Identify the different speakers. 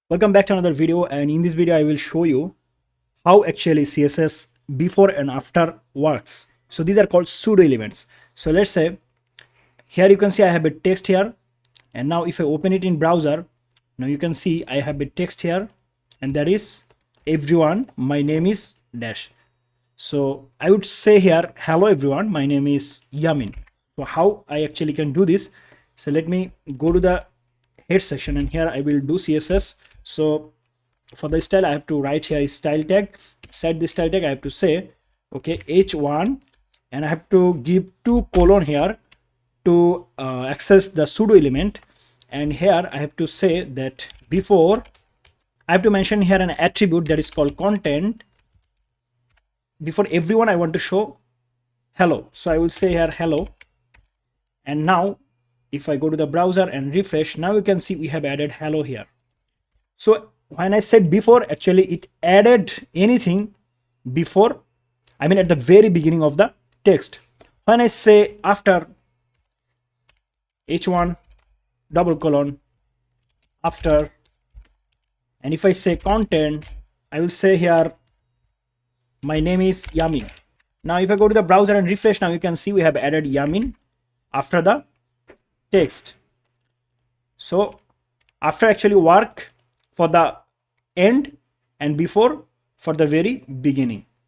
Speaker 1: Welcome back to another video, and in this video I will show you how actually CSS before and after works. So these are called pseudo elements. So let's say here you can see I have a text here, and now if I open it in browser, now you can see I have a text here, and that is everyone, my name is dash. So I would say here, hello everyone, my name is Yamin. So how I actually can do this? So let me go to the head section, and here I will do CSS. So for the style I have to write here style tag. Set the style tag, I have to say okay h1, and I have to give 2 colon here to access the pseudo element, and here I have to say that before I have to mention here an attribute that is called content. Before everyone I want to show hello, so I will say here hello, and now if I go to the browser and refresh, now you can see we have added hello here. So when I said before, actually it added anything before, I mean at the very beginning of the text. When I say after, h1 double colon after, and if I say content, I will say here my name is Yamin. Now if I go to the browser and refresh, now you can see we have added Yamin after the text. So after actually work for the end and before for the very beginning.